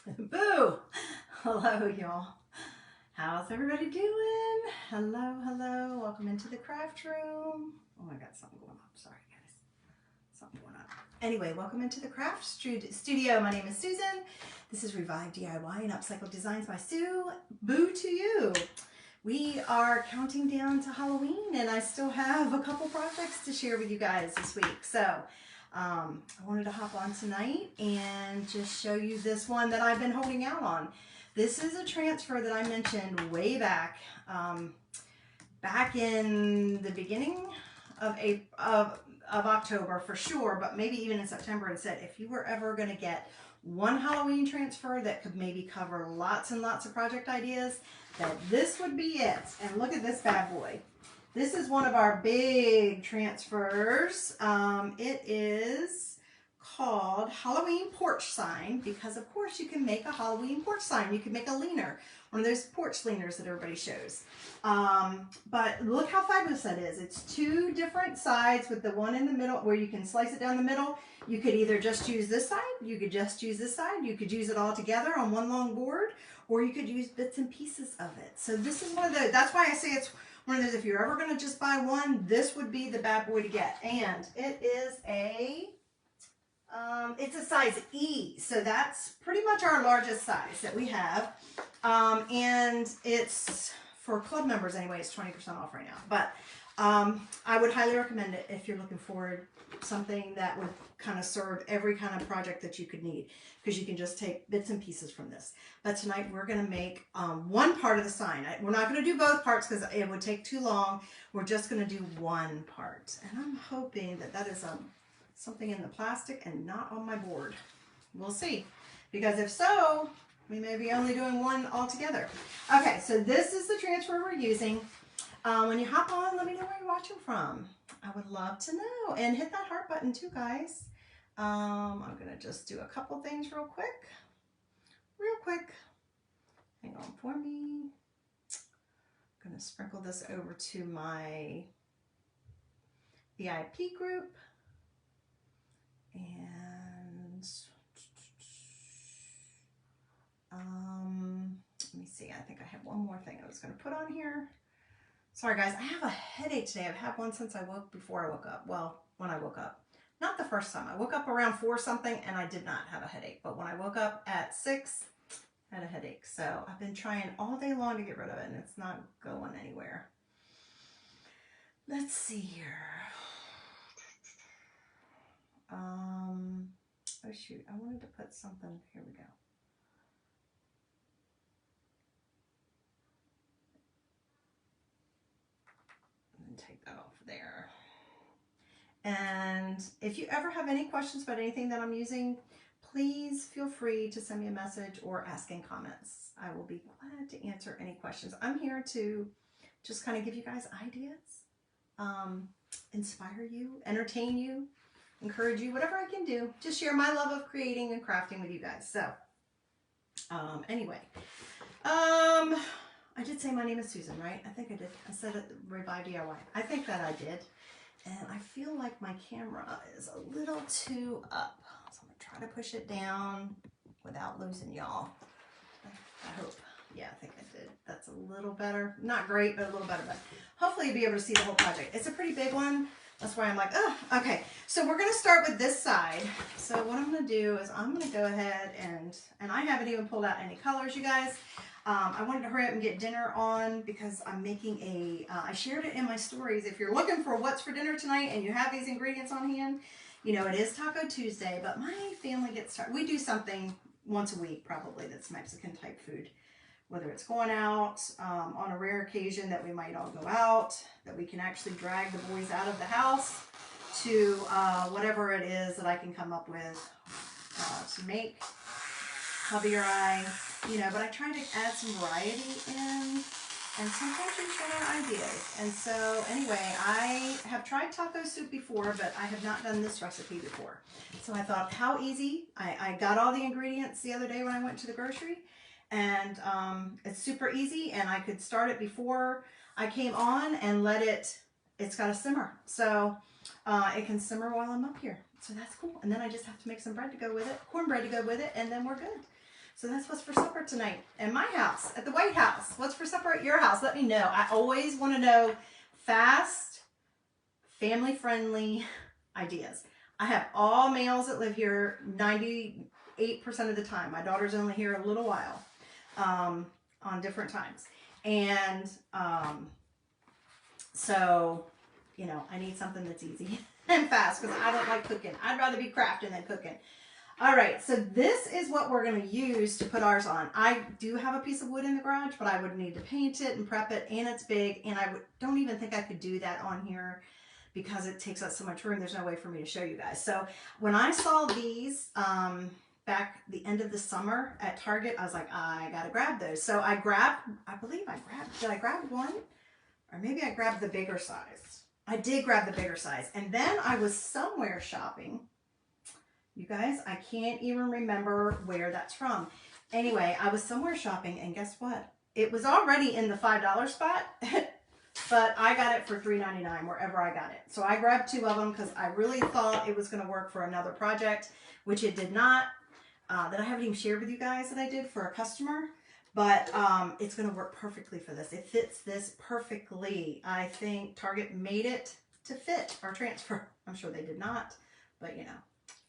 Boo! Hello, y'all. How's everybody doing? Hello, hello. Welcome into the craft room. Oh, I got something going on. Sorry, guys. Something going on. Anyway, welcome into the craft studio. My name is Susan. This is Revive DIY and Upcycle Designs by Sue. Boo to you. We are counting down to Halloween, and I still have a couple projects to share with you guys this week. So I wanted to hop on tonight and just show you this one that I've been holding out on. This is a transfer that I mentioned way back, back in the beginning of October for sure, but maybe even in September, and said if you were ever going to get one Halloween transfer that could maybe cover lots and lots of project ideas, that this would be it. And look at this bad boy. This is one of our big transfers. It is called Halloween Porch Sign because, of course, you can make a Halloween porch sign. You can make a leaner, one of those porch leaners that everybody shows. But look how fabulous that is. It's two different sides with the one in the middle where you can slice it down the middle. You could either just use this side, you could just use this side, you could use it all together on one long board, or you could use bits and pieces of it. So this is one of those, that's why I say it's one of those, if you're ever going to just buy one, this would be the bad boy to get. And it is it's a size E, so that's pretty much our largest size that we have. And it's for club members anyway, it's 20% off right now. But I would highly recommend it if you're looking for something that would kind of serve every kind of project that you could need, because you can just take bits and pieces from this. But tonight we're going to make one part of the sign. We're not going to do both parts because it would take too long. We're just going to do one part. And I'm hoping that that is something in the plastic and not on my board. We'll see. Because if so, we may be only doing one altogether. Okay, so this is the transfer we're using. When you hop on, let me know where you're watching from. I would love to know. And hit that heart button too, guys. I'm going to just do a couple things real quick. Hang on for me. I'm going to sprinkle this over to my VIP group. And let me see. I think I have one more thing I was going to put on here. Sorry guys, I have a headache today. I've had one since before I woke up. Well, when I woke up. Not the first time. I woke up around 4 something and I did not have a headache. But when I woke up at 6, I had a headache. So I've been trying all day long to get rid of it and it's not going anywhere. Let's see here. Oh shoot, I wanted to put something. Here we go. Take that off there. And if you ever have any questions about anything that I'm using, please feel free to send me a message or ask in comments. I will be glad to answer any questions. I'm here to just kind of give you guys ideas, inspire you, entertain you, encourage you, whatever I can do. Just share my love of creating and crafting with you guys. So anyway, I did say my name is Susan, right? I think I did. I said it, Revive DIY. I think that I did. And I feel like my camera is a little too up. So I'm going to try to push it down without losing y'all. I hope. Yeah, I think I did. That's a little better. Not great, but a little better. But hopefully you'll be able to see the whole project. It's a pretty big one. That's why I'm like, oh, okay. So we're going to start with this side. So what I'm going to do is I'm going to go ahead and I haven't even pulled out any colors, you guys. I wanted to hurry up and get dinner on because I'm making I shared it in my stories. If you're looking for what's for dinner tonight and you have these ingredients on hand, you know, it is Taco Tuesday, but my family gets started. We do something once a week probably that's Mexican type food. Whether it's going out on a rare occasion that we might all go out, that we can actually drag the boys out of the house to whatever it is that I can come up with to make. Hubby or I, you know, but I try to add some variety in, and sometimes you run out ideas. And so anyway, I have tried taco soup before, but I have not done this recipe before. So I thought, how easy. I got all the ingredients the other day when I went to the grocery, and it's super easy, and I could start it before I came on and it's got a simmer. So it can simmer while I'm up here. So that's cool. And then I just have to make some bread to go with it, cornbread to go with it, and then we're good. So that's what's for supper tonight at my house, at the White House. What's for supper at your house? Let me know. I always want to know fast, family-friendly ideas. I have all males that live here 98% of the time. My daughter's only here a little while on different times. And so, you know, I need something that's easy and fast because I don't like cooking. I'd rather be crafting than cooking. All right, so this is what we're going to use to put ours on. I do have a piece of wood in the garage, but I would need to paint it and prep it, and it's big, and don't even think I could do that on here because it takes up so much room. There's no way for me to show you guys. So when I saw these back the end of the summer at Target, I was like, I got to grab those. So I believe I grabbed, did I grab one? Or maybe I grabbed the bigger size. I did grab the bigger size. And then I was somewhere shopping. You guys, I can't even remember where that's from. Anyway, I was somewhere shopping, and guess what? It was already in the $5 spot, but I got it for $3.99 wherever I got it. So I grabbed 2 of them because I really thought it was going to work for another project, which it did not. That I haven't even shared with you guys that I did for a customer, but it's going to work perfectly for this. It fits this perfectly. I think Target made it to fit our transfer. I'm sure they did not, but you know.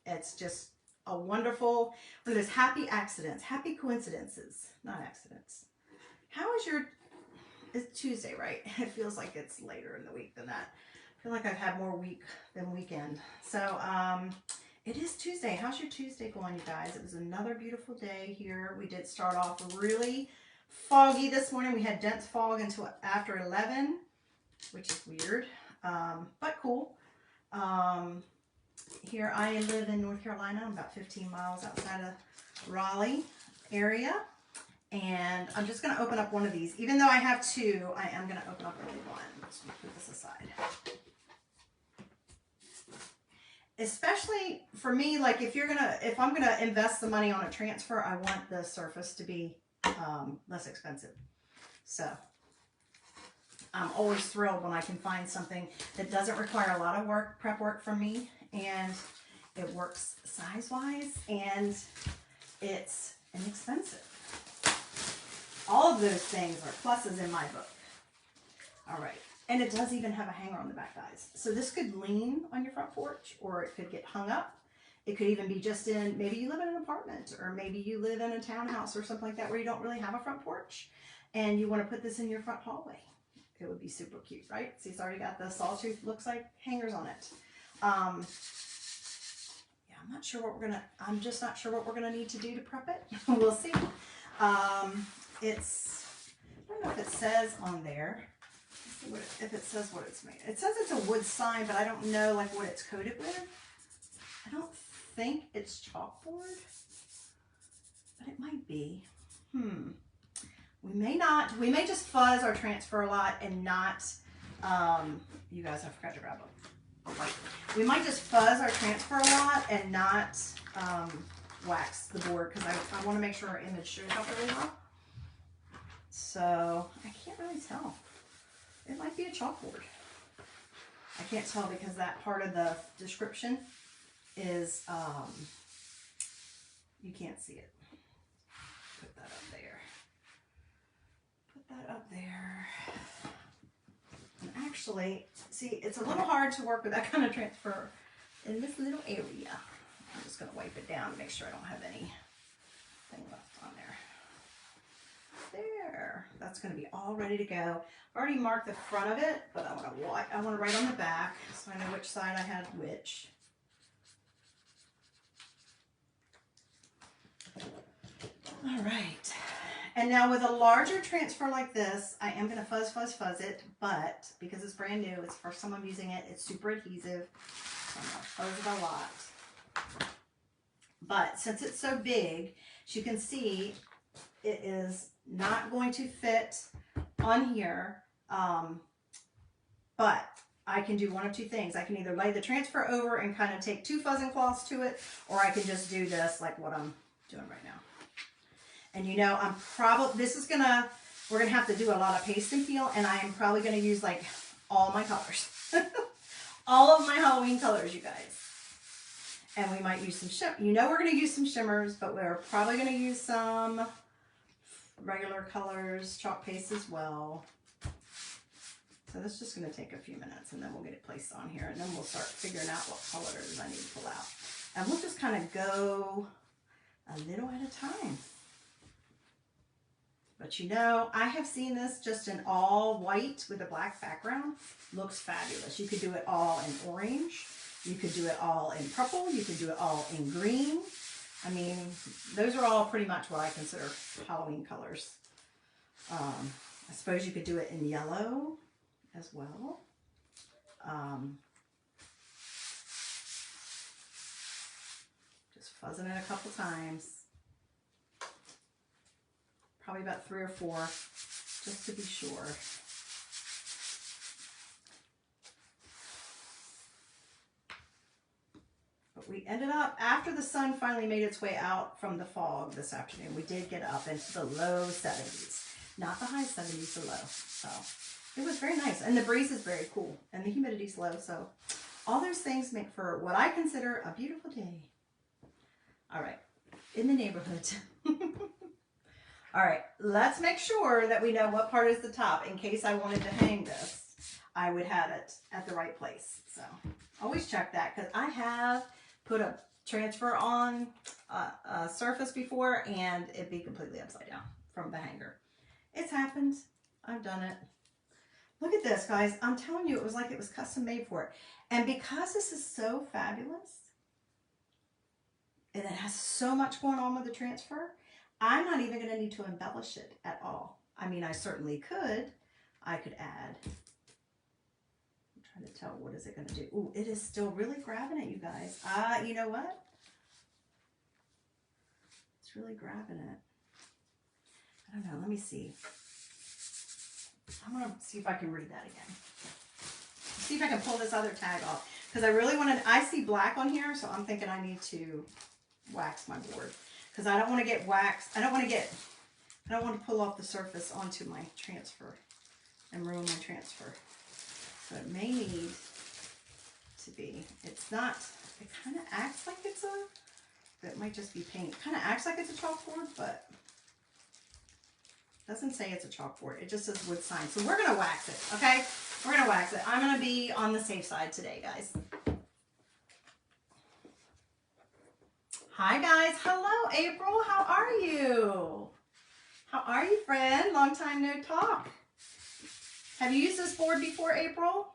It's just a wonderful, look at this, happy accidents, happy coincidences, not accidents. How is your, it's Tuesday, right? It feels like it's later in the week than that. I feel like I've had more week than weekend. So it is Tuesday. How's your Tuesday going, you guys? It was another beautiful day here. We did start off really foggy this morning. We had dense fog until after 11, which is weird, but cool. Here I live in North Carolina. I'm about 15 miles outside of Raleigh area. And I'm just going to open up one of these. Even though I have 2, I am going to open up only one. Let's put this aside. Especially for me, like if I'm going to invest the money on a transfer, I want the surface to be less expensive. So I'm always thrilled when I can find something that doesn't require a lot of prep work from me. And it works size-wise, and it's inexpensive. All of those things are pluses in my book. All right, and it does even have a hanger on the back, guys. So this could lean on your front porch, or it could get hung up. It could even be just in, maybe you live in an apartment, or maybe you live in a townhouse or something like that where you don't really have a front porch, and you want to put this in your front hallway. It would be super cute, right? See, it's already got the sawtooth, looks like hangers on it. Yeah, I'm just not sure what we're gonna need to do to prep it. We'll see. I don't know if it says on there, if it says what it's made. It says it's a wood sign, but I don't know like what it's coated with. I don't think it's chalkboard, but it might be. We may just fuzz our transfer a lot and not, you guys, I forgot to grab them. We might just fuzz our transfer a lot and not wax the board because I want to make sure our image shows up really well. So I can't really tell. It might be a chalkboard. I can't tell because that part of the description is, you can't see it. Put that up there. Put that up there. And actually, see, it's a little hard to work with that kind of transfer in this little area. I'm just going to wipe it down to make sure I don't have anything left on there. There. That's going to be all ready to go. I've already marked the front of it, but I want to write on the back so I know which side I had which. All right. And now with a larger transfer like this, I am going to fuzz it, but because it's brand new, it's the first time I'm using it, it's super adhesive, so I'm going to fuzz it a lot. But since it's so big, as you can see, it is not going to fit on here, but I can do one of 2 things. I can either lay the transfer over and kind of take 2 fuzzing cloths to it, or I can just do this like what I'm doing right now. And you know, we're gonna have to do a lot of paste and peel, and I am probably gonna use like all my colors. All of my Halloween colors, you guys. And we might use some you know, we're going to use some shimmers, but we're probably going to use some regular colors, chalk paste as well. So that's just going to take a few minutes, and then we'll get it placed on here, and then we'll start figuring out what colors I need to pull out. And we'll just kind of go a little at a time. But you know, I have seen this just in all white with a black background. Looks fabulous. You could do it all in orange. You could do it all in purple. You could do it all in green. I mean, those are all pretty much what I consider Halloween colors. I suppose you could do it in yellow as well. Just fuzzing it a couple times. Probably about 3 or 4, just to be sure. But we ended up, after the sun finally made its way out from the fog this afternoon, we did get up into the low 70s. Not the high 70s, the low. So it was very nice. And the breeze is very cool. And the humidity's low. So all those things make for what I consider a beautiful day. All right. In the neighborhood. All right. Let's make sure that we know what part is the top. In case I wanted to hang this, I would have it at the right place. So always check that, because I have put a transfer on a surface before and it'd be completely upside down from the hanger. It's happened. I've done it. Look at this, guys. I'm telling you, it was like it was custom made for it. And because this is so fabulous and it has so much going on with the transfer, I'm not even going to need to embellish it at all. I mean, I certainly could. I could add. I'm trying to tell, what is it going to do? Ooh, it is still really grabbing it, you guys. You know what? It's really grabbing it. I don't know. Let me see. I'm going to see if I can read that again. See if I can pull this other tag off. Because I really wanted, I see black on here, so I'm thinking I need to wax my board. Because I don't want to get waxed. I don't want to pull off the surface onto my transfer and ruin my transfer. So it may need to be, it's not, it kind of acts like it's it might just be paint. It kind of acts like it's a chalkboard, but it doesn't say it's a chalkboard. It just says wood sign. So we're going to wax it, okay? We're going to wax it. I'm going to be on the safe side today, guys. Hi, guys. Hello, April. How are you? How are you, friend? Long time no talk. Have you used this board before, April?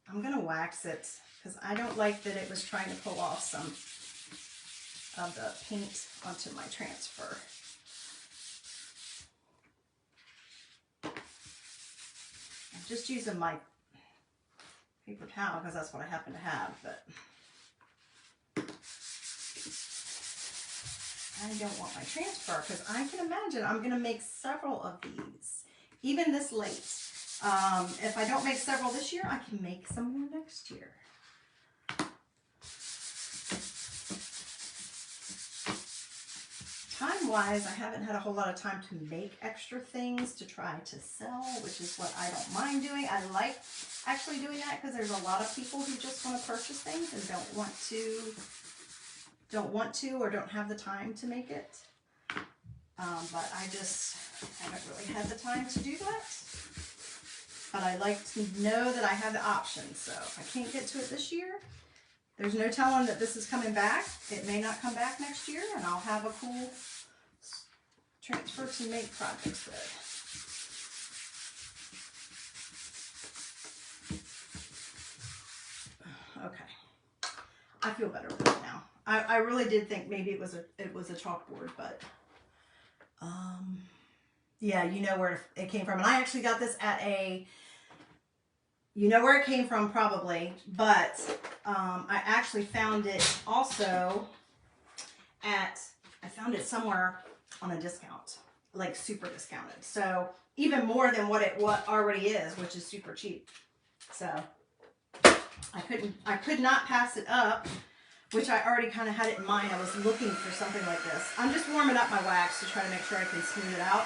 I'm going to wax it because I don't like that it was trying to pull off some of the paint onto my transfer. I'm just using my paper towel because that's what I happen to have, but I don't want my transfer because I can imagine I'm going to make several of these, even this late. If I don't make several this year, I can make some more next year. Time-wise, I haven't had a whole lot of time to make extra things to try to sell, which is what I don't mind doing. I like actually doing that because there's a lot of people who just want to purchase things and don't want to or don't have the time to make it. But I just haven't really had the time to do that. But I like to know that I have the option. So if I can't get to it this year, there's no telling that this is coming back. It may not come back next year, and I'll have a cool transfer to make projects with. Okay, I feel better with it now. I really did think maybe it was a chalkboard, but yeah, you know where it came from. And I actually got this at a, you know where it came from probably, but I actually found it also I found it somewhere on a discount, like super discounted. So even more than what it already is, which is super cheap. So I could not pass it up, which I already kind of had it in mind. I was looking for something like this. I'm just warming up my wax to try to make sure I can smooth it out.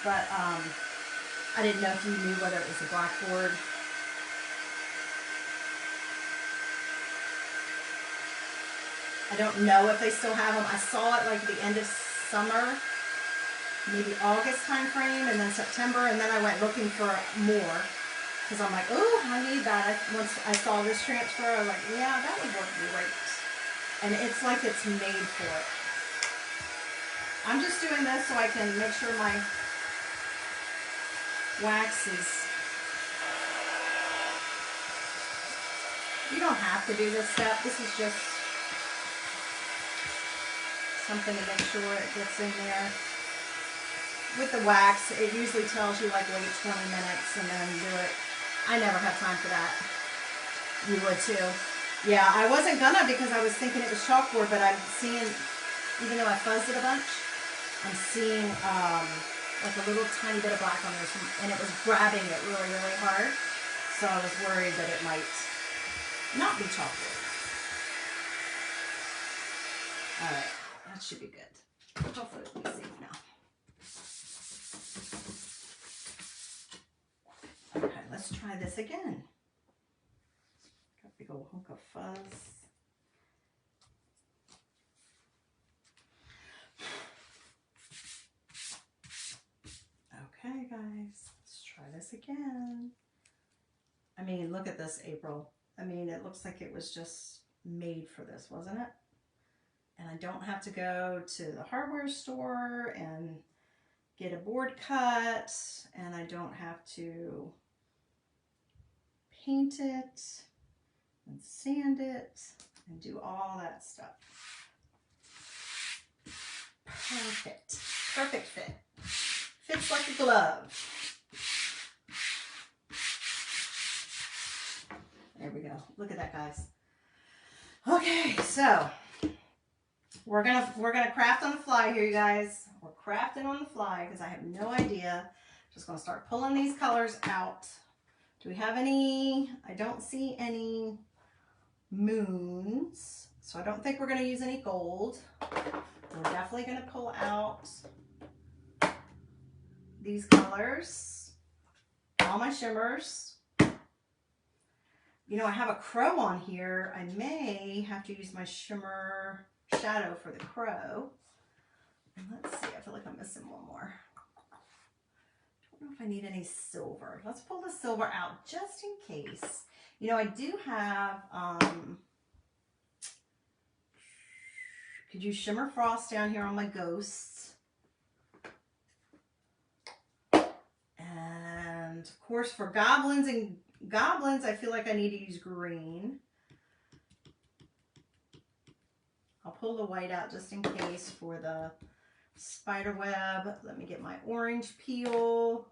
But I didn't know if you knew whether it was a blackboard I don't know if they still have them. I saw it like at the end of summer, maybe August time frame, and then September, and then I went looking for more because I'm like, oh, I need that. Once I saw this transfer, I was like, yeah, that would work great. And it's like it's made for it. I'm just doing this so I can make sure my wax is... You don't have to do this step. This is just something to make sure it gets in there. With the wax, it usually tells you like wait 20 minutes and then do it. I never have time for that. You would too. Yeah, I wasn't gonna because I was thinking it was chalkboard, but I'm seeing, even though I fuzzed it a bunch, I'm seeing like a little tiny bit of black on there, and it was grabbing it really, really hard. So I was worried that it might not be chalkboard. All right, that should be good. Hopefully it'll be safe now. Okay, let's try this again. Got a big old hunk of fuzz. Okay, guys, let's try this again. I mean, look at this, April. I mean, it looks like it was just made for this, wasn't it? And I don't have to go to the hardware store and get a board cut, and I don't have to paint it and sand it and do all that stuff. Perfect. Perfect fit. Fits like a glove. There we go. Look at that, guys. Okay, so we're gonna craft on the fly here, you guys. We're crafting on the fly because I have no idea. Just gonna start pulling these colors out. Do we have any? I don't see any moons, so I don't think we're gonna use any gold. We're definitely gonna pull out these colors, all my shimmers. You know, I have a crow on here. I may have to use my shimmer shadow for the crow. And let's see, I feel like I'm missing one more. I don't know if I need any silver. Let's pull the silver out just in case. You know, I do have, could use shimmer frost down here on my ghosts. And of course for goblins, I feel like I need to use green. I'll pull the white out just in case for the spider web. Let me get my orange peel.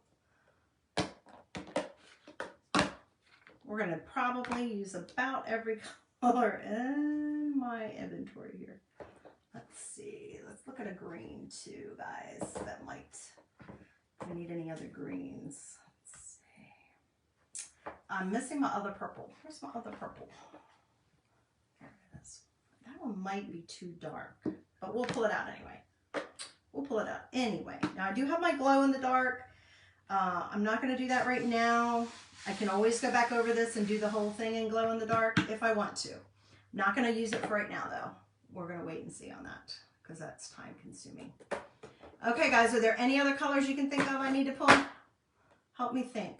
We're going to probably use about every color in my inventory here. Let's see. Let's look at a green too, guys. That might, if we need any other greens. Let's see. I'm missing my other purple. Where's my other purple? There it is. That one might be too dark, but we'll pull it out anyway. We'll pull it out anyway. Now I do have my glow in the dark. I'm not going to do that right now. I can always go back over this and do the whole thing in glow in the dark if I want to. I'm not going to use it for right now though. We're going to wait and see on that because that's time consuming. Okay guys, are there any other colors you can think of I need to pull? Help me think.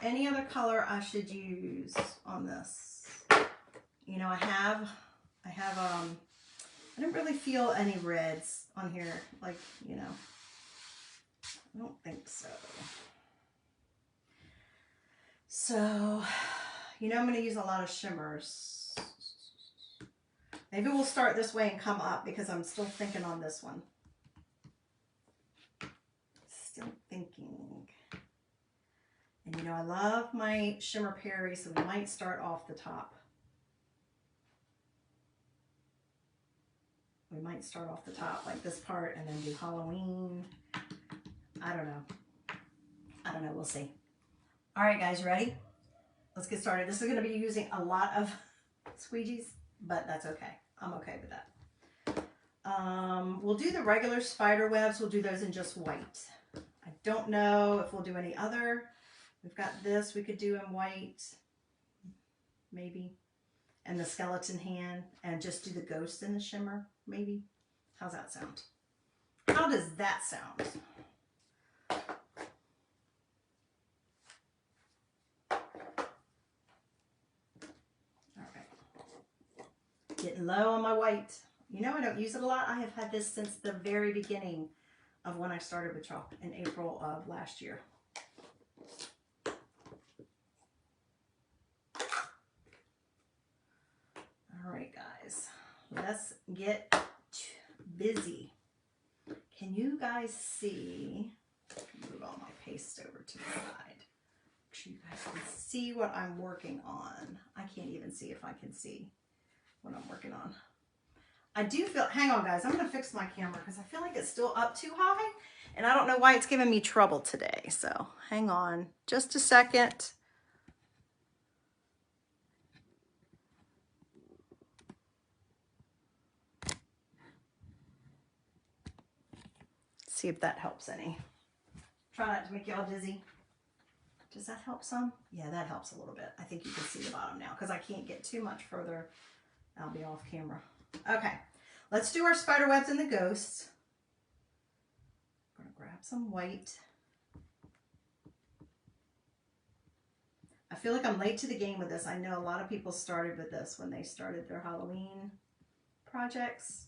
Any other color I should use on this? You know, I don't really feel any reds on here, like, you know, I don't think so. So, you know, I'm going to use a lot of shimmers. Maybe we'll start this way and come up because I'm still thinking on this one. Still thinking. And you know, I love my shimmer Perry, so we might start off the top. We might start off the top like this part and then do Halloween. I don't know. We'll see. All right, guys, ready? Let's get started. This is going to be using a lot of squeegees, but that's okay. I'm okay with that. We'll do the regular spider webs. We'll do those in just white. I don't know if we'll do any other. We've got this we could do in white, maybe. and the skeleton hand and just do the ghost in the shimmer, maybe. How's that sound? How does that sound? All right. Getting low on my white. You know, I don't use it a lot. I have had this since the very beginning of when I started with chalk in April of last year. All right, guys, let's get busy. Can you guys see? Move all my paste over to the side. Make sure you guys can see what I'm working on. I can't even see if I can see what I'm working on. I do feel, hang on guys, I'm gonna fix my camera because I feel like it's still up too high and I don't know why it's giving me trouble today. So hang on just a second. See if that helps any. Try not to make y'all dizzy. Does that help some? Yeah, that helps a little bit. I think you can see the bottom now because I can't get too much further. I'll be off camera. Okay, let's do our spider webs and the ghosts. I'm gonna grab some white. I feel like I'm late to the game with this. I know a lot of people started with this when they started their Halloween projects.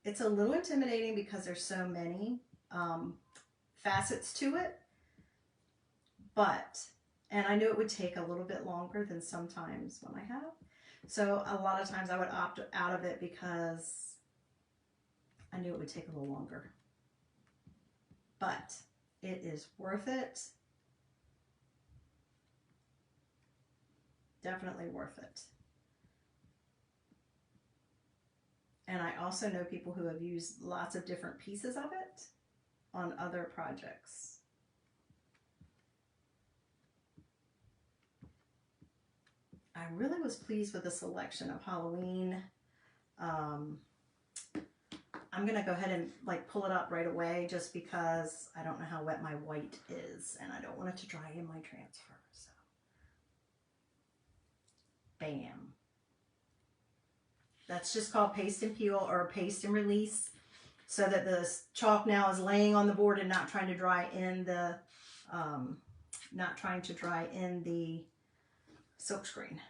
It's a little intimidating because there's so many facets to it, but, and I knew it would take a little bit longer than sometimes when I have. So a lot of times I would opt out of it because I knew it would take a little longer. But it is worth it. Definitely worth it. And I also know people who have used lots of different pieces of it on other projects. I really was pleased with the selection of Halloween. I'm gonna go ahead and like pull it up right away just because I don't know how wet my white is and I don't want it to dry in my transfer. So, bam. That's just called paste and peel or paste and release, so that the chalk now is laying on the board and not trying to dry in the silk screen.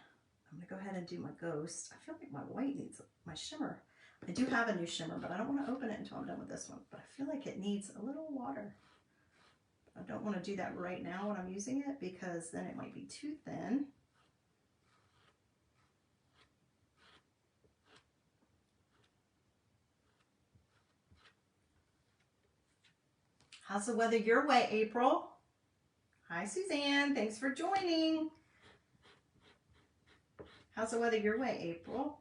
I'm gonna go ahead and do my ghost. I feel like my white needs my shimmer. I do have a new shimmer, but I don't want to open it until I'm done with this one. But I feel like it needs a little water. I don't want to do that right now when I'm using it because then it might be too thin. How's the weather your way, April? Hi, Suzanne. Thanks for joining. How's the weather your way, April?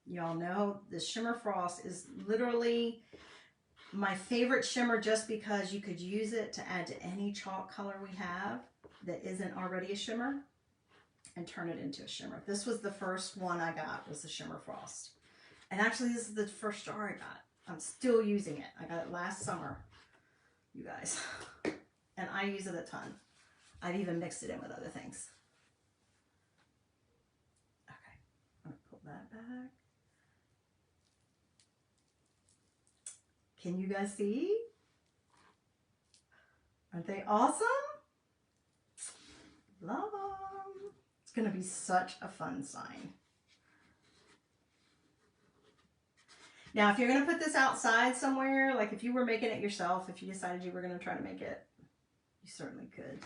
Y'all know the Shimmer Frost is literally my favorite shimmer just because you could use it to add to any chalk color we have that isn't already a shimmer and turn it into a shimmer. This was the first one I got, was the Shimmer Frost. And actually this is the first jar I got. I'm still using it. I got it last summer, you guys. And I use it a ton. I've even mixed it in with other things. Okay, I'm gonna pull that back. Can you guys see? Aren't they awesome? Love them. It's going to be such a fun sign. Now, if you're going to put this outside somewhere, like if you were making it yourself, if you decided you were going to try to make it, you certainly could.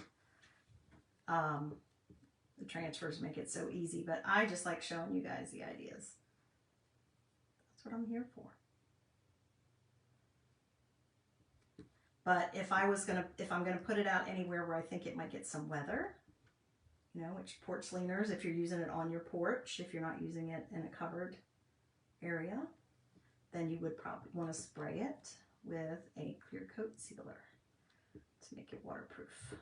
The transfers make it so easy, but I just like showing you guys the ideas. That's what I'm here for. But if I'm gonna put it out anywhere where I think it might get some weather, you know, which porch leaners, if you're using it on your porch, if you're not using it in a covered area, then you would probably want to spray it with a clear coat sealer to make it waterproof.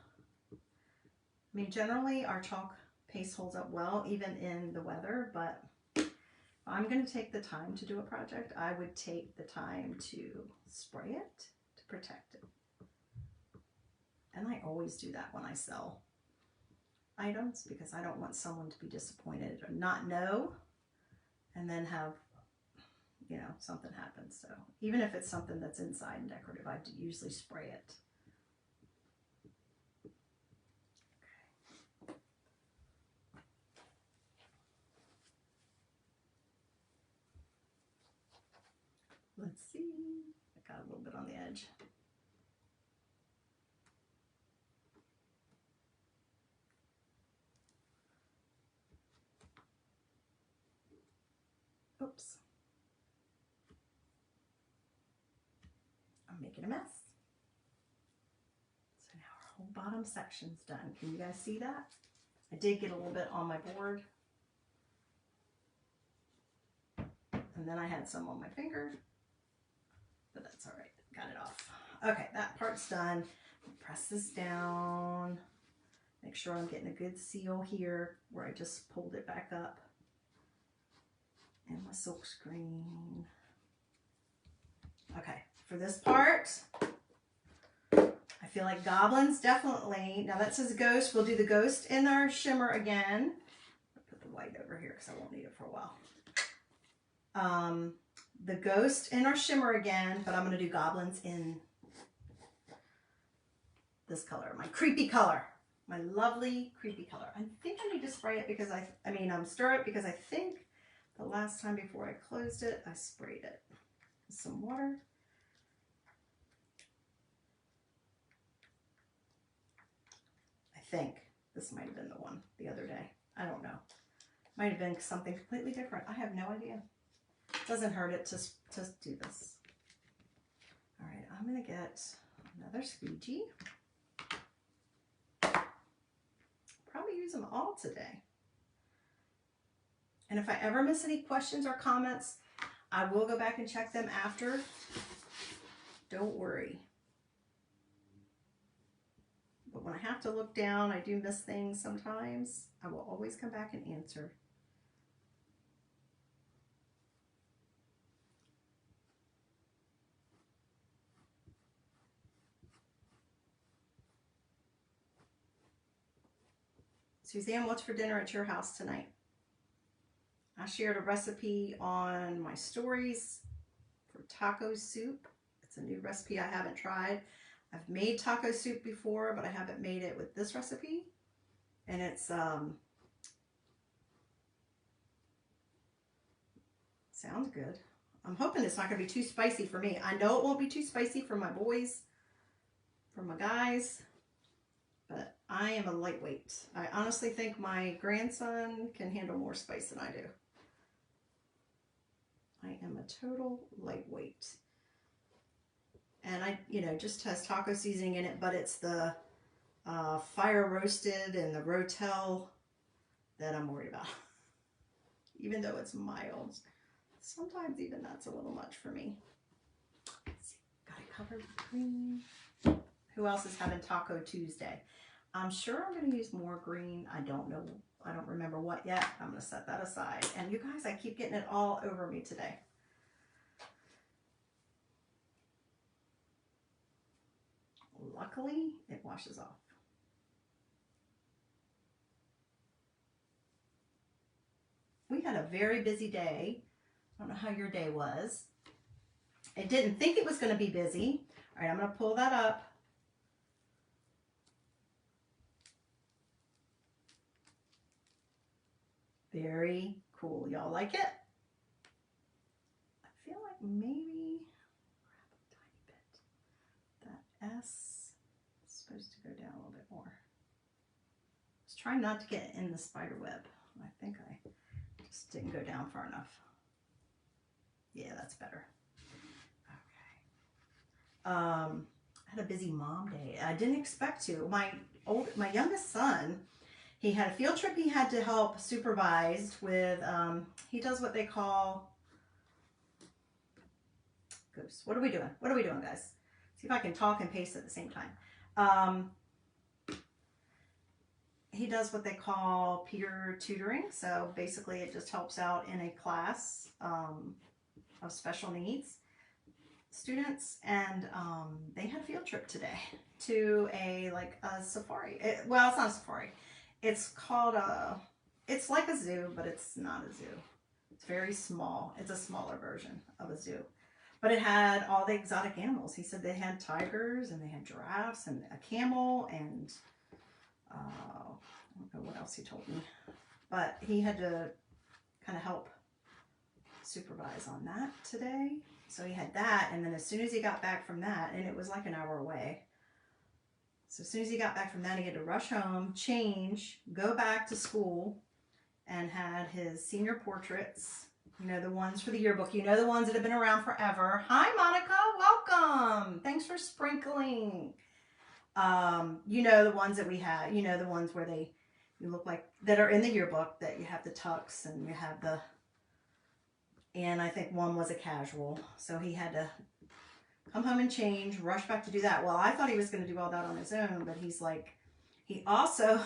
mean, generally our chalk paste holds up well, even in the weather, but if I'm going to take the time to do a project, I would take the time to spray it to protect it. And I always do that when I sell items because I don't want someone to be disappointed or not know and then have, you know, something happen. So even if it's something that's inside and decorative, I usually spray it. Let's see, I got a little bit on the edge. Oops. I'm making a mess. So now our whole bottom section's done. Can you guys see that? I did get a little bit on my board. And then I had some on my finger, but that's all right. Got it off. Okay, that part's done. Press this down. Make sure I'm getting a good seal here where I just pulled it back up. And my silk screen. Okay, for this part, I feel like goblins definitely. Now that says ghost. We'll do the ghost in our shimmer again. I'll put the white over here because I won't need it for a while. The ghost in our shimmer again, but I'm going to do goblins in this color, my creepy color, my lovely creepy color. I think I need to spray it because stir it because I think the last time before I closed it, I sprayed it with some water. I think this might have been the one the other day. I don't know. Might have been something completely different. I have no idea. It doesn't hurt it to do this. All right, I'm gonna get another squeegee. Probably use them all today. And if I ever miss any questions or comments, I will go back and check them after. Don't worry. But when I have to look down, I do miss things sometimes. I will always come back and answer. Suzanne, what's for dinner at your house tonight? I shared a recipe on my stories for taco soup. It's a new recipe I haven't tried. I've made taco soup before, but I haven't made it with this recipe. And it's sounds good. I'm hoping it's not going to be too spicy for me. I know it won't be too spicy for my boys, for my guys, but I am a lightweight. I honestly think my grandson can handle more spice than I do. I am a total lightweight. And just has taco seasoning in it, but it's the fire roasted and the Rotel that I'm worried about. Even though it's mild, sometimes even that's a little much for me. Let's see, got it covered with green. Who else is having Taco Tuesday? I'm sure I'm going to use more green. I don't know. I don't remember what yet. I'm going to set that aside. And you guys, I keep getting it all over me today. Luckily, it washes off. We had a very busy day. I don't know how your day was. I didn't think it was going to be busy. All right, I'm going to pull that up. Very cool. Y'all like it? I feel like maybe grab a tiny bit. That S is supposed to go down a little bit more. Let's try not to get in the spider web. I think I just didn't go down far enough. Yeah, that's better. Okay. I had a busy mom day. I didn't expect to. My youngest son, he had a field trip he had to help supervise with. He does what they call ghosts. What are we doing? What are we doing, guys? See if I can talk and paste at the same time. he does what they call peer tutoring. So basically it just helps out in a class of special needs students. And they had a field trip today to a safari. Well, it's not a safari. It's called it's like a zoo, but it's not a zoo. It's very small. It's a smaller version of a zoo. But it had all the exotic animals. He said they had tigers and they had giraffes and a camel and I don't know what else he told me. But he had to kind of help supervise on that today. So he had that, and then as soon as he got back from that, and it was like an hour away. So as soon as he got back from that, he had to rush home, change, go back to school, and had his senior portraits. You know, the ones for the yearbook. You know, the ones that have been around forever. Hi, Monica. Welcome. Thanks for sprinkling. You know, the ones that we had. You know, the ones where you look like, that are in the yearbook, that you have the tux and you have the, and I think one was a casual. So he had to come home and change, rush back to do that. Well, I thought he was going to do all that on his own, but he's like, he also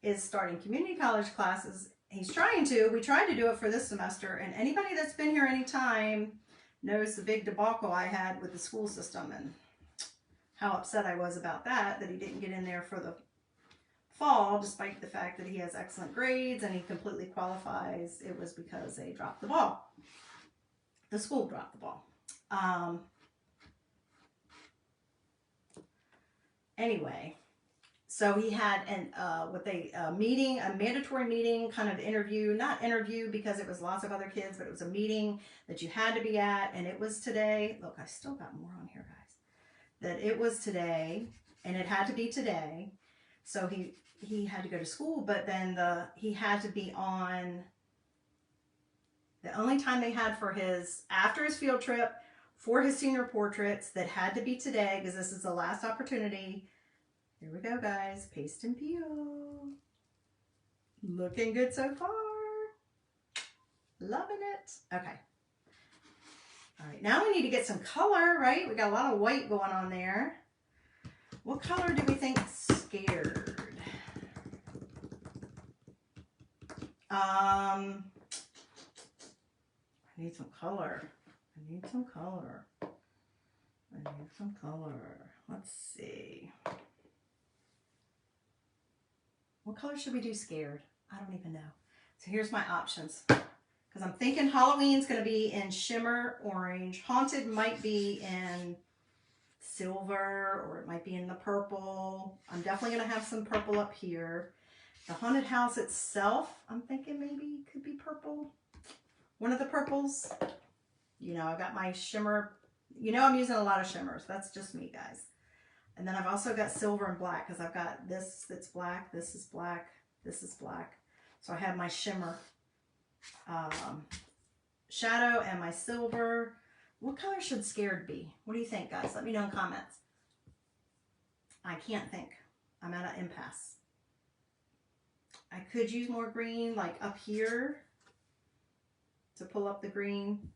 is starting community college classes. He's trying to. We tried to do it for this semester, and anybody that's been here any time knows the big debacle I had with the school system and how upset I was about that he didn't get in there for the fall, despite the fact that he has excellent grades and he completely qualifies. It was because they dropped the ball. The school dropped the ball. Anyway. So he had a mandatory meeting, kind of interview, not interview because it was lots of other kids, but it was a meeting that you had to be at, and it was today. Look, I still got more on here, guys. That it was today, and it had to be today. So he had to go to school, but then he had to be on, the only time they had for after his field trip, for his senior portraits, that had to be today, because this is the last opportunity. Here we go, guys. Paste and peel. Looking good so far. Loving it. Okay. All right. Now we need to get some color, right? We got a lot of white going on there. What color do we think's scared? I need some color. I need some color. I need some color. Let's see. What color should we do scared? I don't even know. So here's my options. Because I'm thinking Halloween's going to be in shimmer orange. Haunted might be in silver, or it might be in the purple. I'm definitely going to have some purple up here. The haunted house itself, I'm thinking maybe could be purple. One of the purples. You know, I've got my shimmer. You know, I'm using a lot of shimmers. That's just me, guys. And then I've also got silver and black, because I've got this that's black, this is black, this is black. So I have my shimmer shadow and my silver. What color should scared be? What do you think, guys? Let me know in comments. I can't think. I'm at an impasse. I could use more green, like up here, to pull up the green.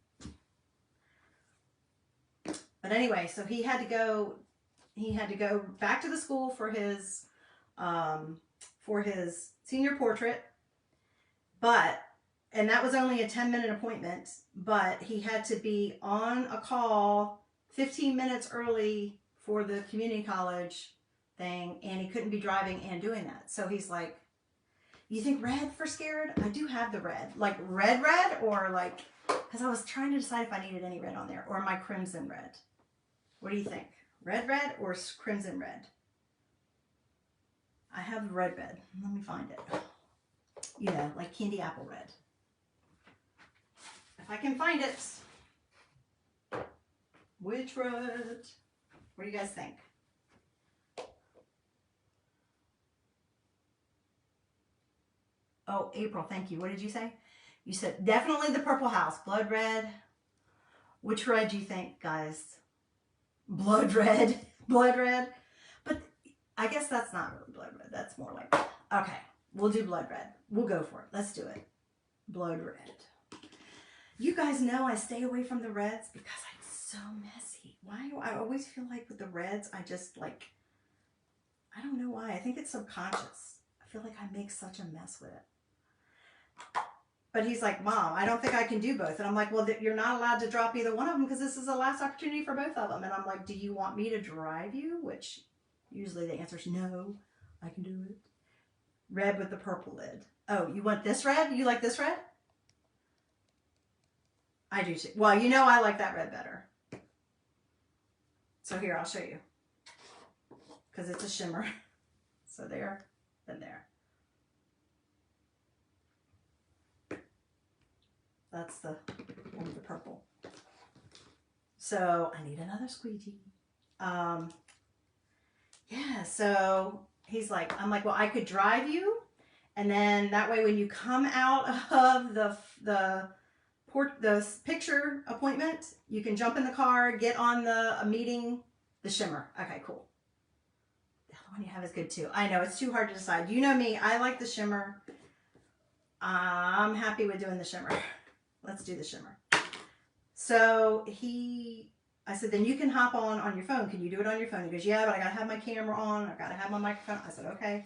But anyway, so he had to go back to the school for his senior portrait, and that was only a 10-minute appointment, but he had to be on a call 15 minutes early for the community college thing, and he couldn't be driving and doing that. So he's like, you think red for scared? I do have the red. Like red, or like, because I was trying to decide if I needed any red on there, or my crimson red. What do you think? Red or crimson red? I have red. Let me find it. You know, like candy apple red. If I can find it. Which red? What do you guys think? Oh, April, thank you. What did you say? You said definitely the purple house. Blood red. Which red do you think, guys? Blood red. Blood red. But I guess that's not really blood red. That's more like, okay, we'll do blood red. We'll go for it. Let's do it. Blood red. You guys know I stay away from the reds because I'm so messy. Why do I always feel like with the reds, I just like, I don't know why. I think it's subconscious. I feel like I make such a mess with it. But he's like, Mom, I don't think I can do both. And I'm like, well, you're not allowed to drop either one of them because this is the last opportunity for both of them. And I'm like, do you want me to drive you? Which usually the answer is no, I can do it. Red with the purple lid. Oh, you want this red? You like this red? I do too. Well, you know I like that red better. So here, I'll show you. Because it's a shimmer. So there, then there. That's the one with the purple. So I need another squeegee. Yeah, so he's like, I'm like, well, I could drive you. And then that way when you come out of the picture appointment, you can jump in the car, get on the meeting, the shimmer. Okay, cool. The other one you have is good too. I know, it's too hard to decide. You know me, I like the shimmer. I'm happy with doing the shimmer. Let's do the shimmer. So I said, then you can hop on your phone. Can you do it on your phone? He goes, yeah, but I gotta have my camera on. I gotta have my microphone. I said, okay.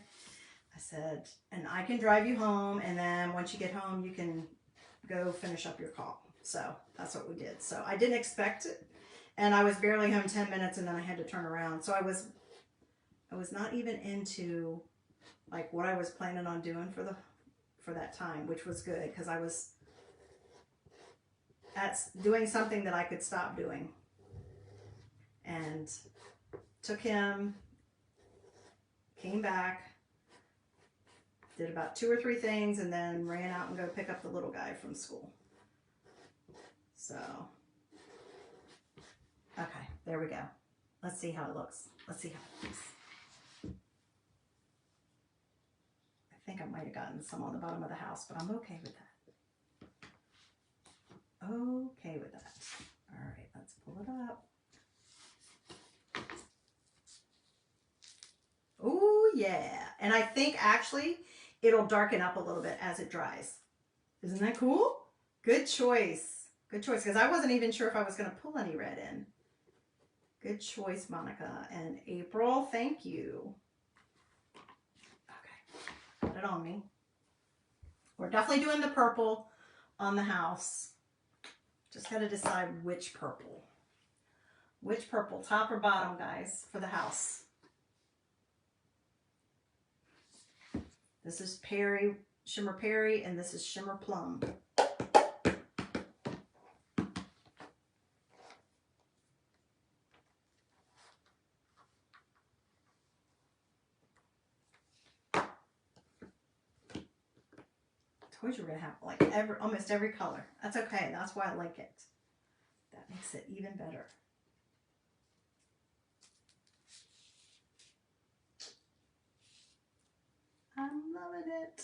I said, and I can drive you home. And then once you get home, you can go finish up your call. So that's what we did. So I didn't expect it. And I was barely home 10 minutes and then I had to turn around. So I was not even into like what I was planning on doing for that time, which was good because I was doing something that I could stop doing. And took him, came back, did about 2 or 3 things, and then ran out and go pick up the little guy from school. So, okay, there we go. Let's see how it looks. Let's see how it looks. I think I might have gotten some on the bottom of the house, but I'm okay with that. Okay with that. All right, let's pull it up. Oh, yeah. And I think actually it'll darken up a little bit as it dries. Isn't that cool? Good choice. Good choice. Because I wasn't even sure if I was going to pull any red in. Good choice, Monica. And April, thank you. Okay. Put it on me. We're definitely doing the purple on the house. Just got to decide which purple. Which purple, top or bottom, guys, for the house. This is Perry, Shimmer Perry, and this is Shimmer Plum. Toys you're gonna have like almost every color. That's okay. That's why I like it. That makes it even better. I'm loving it.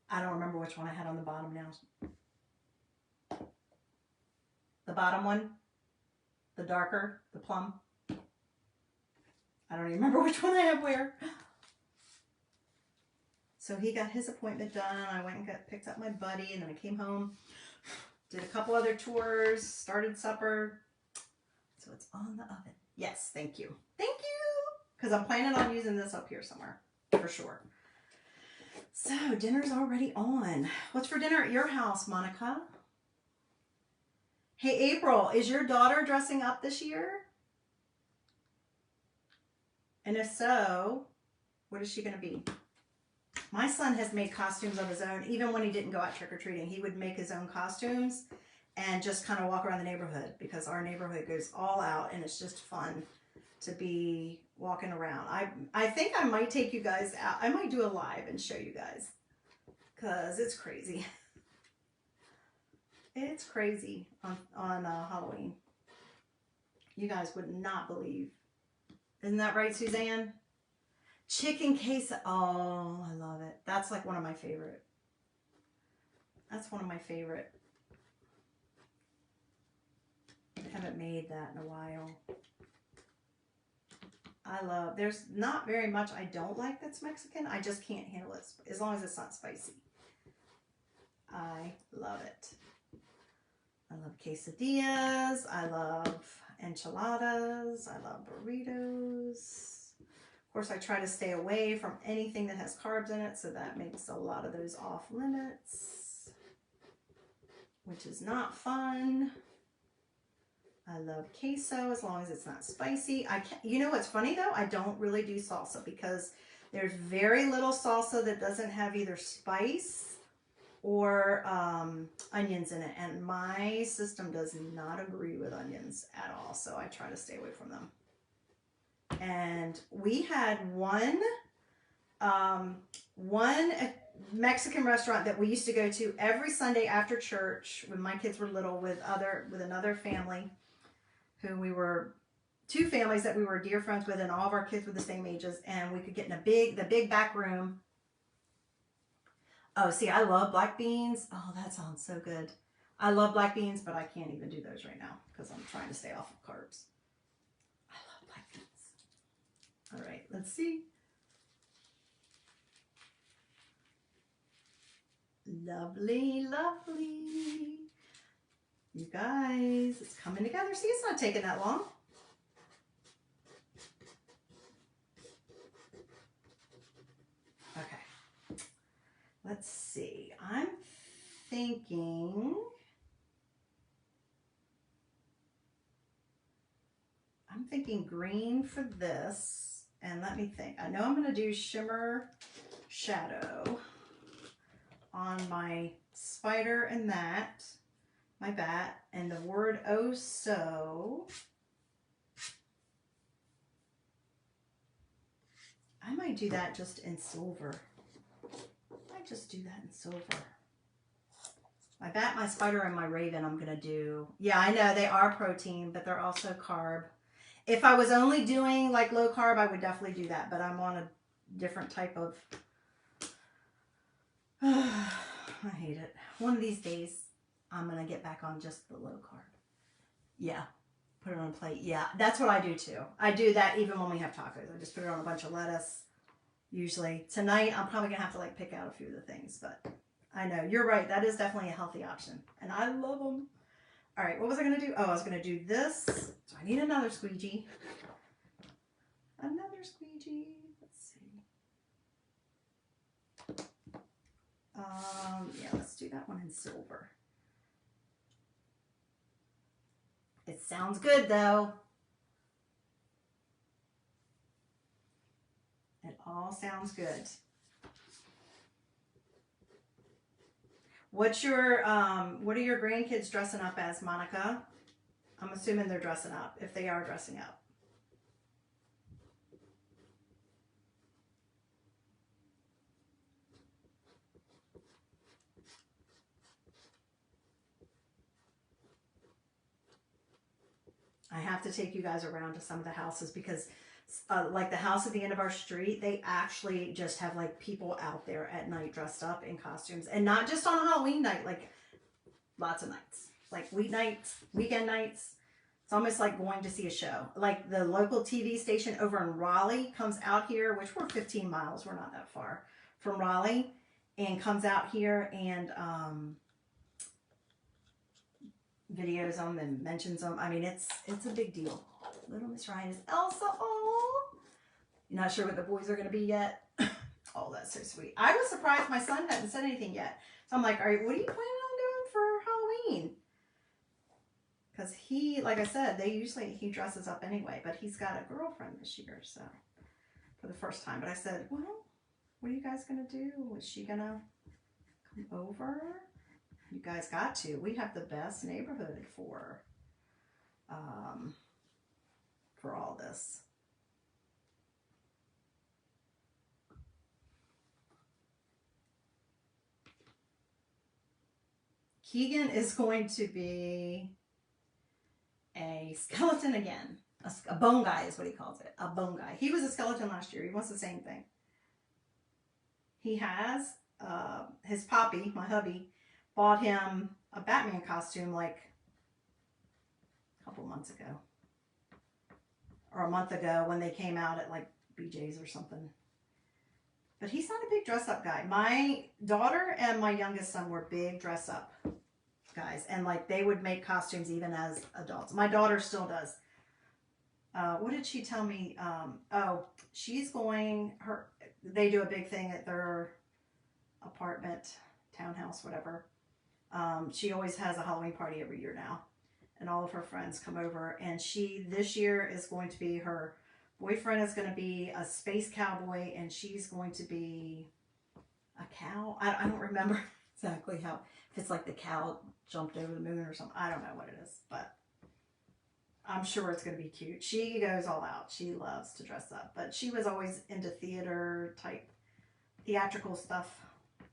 I don't remember which one I had on the bottom now. The bottom one, the darker, the plum. I don't even remember which one I have where. So he got his appointment done. I went and picked up my buddy, and then I came home, did a couple other tours, started supper. So it's on the oven. Yes, thank you. Thank you. Because I'm planning on using this up here somewhere, for sure. So dinner's already on. What's for dinner at your house, Monica? Hey, April, is your daughter dressing up this year? And if so, what is she going to be? My son has made costumes of his own. Even when he didn't go out trick-or-treating, he would make his own costumes and just kind of walk around the neighborhood because our neighborhood goes all out and it's just fun to be walking around. I think I might take you guys out. I might do a live and show you guys because it's crazy. It's crazy on Halloween. You guys would not believe. Isn't that right, Suzanne? Chicken queso. Oh, I love it. That's like one of my favorite. That's one of my favorite. I haven't made that in a while. There's not very much I don't like that's Mexican. I just can't handle it as long as it's not spicy. I love it. I love quesadillas. I love enchiladas. I love burritos. Of course, I try to stay away from anything that has carbs in it, so that makes a lot of those off limits, which is not fun. I love queso as long as it's not spicy. You know what's funny though? I don't really do salsa because there's very little salsa that doesn't have either spice or onions in it. And my system does not agree with onions at all. So I try to stay away from them. And we had one Mexican restaurant that we used to go to every Sunday after church when my kids were little with another family who we were, two families that we were dear friends with, and all of our kids were the same ages, and we could get in the big back room. Oh, see, I love black beans. Oh, that sounds so good. I love black beans, but I can't even do those right now because I'm trying to stay off of carbs. I love black beans. All right, let's see. Lovely, lovely. You guys, it's coming together. See, it's not taking that long. Okay. Let's see. I'm thinking green for this. And let me think. I know I'm going to do shimmer shadow on my spider and that. My bat, and the word oh so. I might do that just in silver. I might just do that in silver. My bat, my spider, and my raven I'm going to do. Yeah, I know they are protein, but they're also carb. If I was only doing like low carb, I would definitely do that, but I'm on a different type of... I hate it. One of these days, I'm going to get back on just the low carb. Yeah. Put it on a plate. Yeah. That's what I do too. I do that even when we have tacos. I just put it on a bunch of lettuce. Usually. Tonight, I'm probably going to have to like pick out a few of the things. But I know. You're right. That is definitely a healthy option. And I love them. All right. What was I going to do? Oh, I was going to do this. So I need another squeegee. Another squeegee. Let's see. Yeah. Let's do that one in silver. It sounds good though. It all sounds good. What are your grandkids dressing up as, Monica? I'm assuming they're dressing up, if they are dressing up. I have to take you guys around to some of the houses because like the house at the end of our street, they actually just have like people out there at night dressed up in costumes, and not just on a Halloween night, like lots of nights, like weeknights, weekend nights. It's almost like going to see a show. Like the local TV station over in Raleigh comes out here, which we're 15 miles, we're not that far from Raleigh, and comes out here and videos them and mentions them. I mean, it's a big deal. Little Miss Ryan is Elsa. Oh, you're not sure what the boys are going to be yet. Oh, that's so sweet. I was surprised my son hadn't said anything yet. So I'm like, all right, what are you planning on doing for Halloween? Because he, like I said, he dresses up anyway, but he's got a girlfriend this year, so for the first time. But I said, well, what are you guys going to do? Is she going to come over? You guys got to. We have the best neighborhood for all this. Keegan is going to be a skeleton again. A bone guy is what he calls it. A bone guy. He was a skeleton last year. He wants the same thing. He has, his poppy, my hubby, bought him a Batman costume like a couple months ago. Or a month ago when they came out at like BJ's or something. But he's not a big dress up guy. My daughter and my youngest son were big dress up guys. And like they would make costumes even as adults. My daughter still does. What did she tell me? Oh, she's going, they do a big thing at their apartment, townhouse, whatever. She always has a Halloween party every year now. And all of her friends come over. And she, this year, is going to be, her boyfriend is going to be a space cowboy, and she's going to be a cow. I don't remember exactly how, if it's like the cow jumped over the moon or something. I don't know what it is, but I'm sure it's going to be cute. She goes all out. She loves to dress up, but she was always into theater type, theatrical stuff.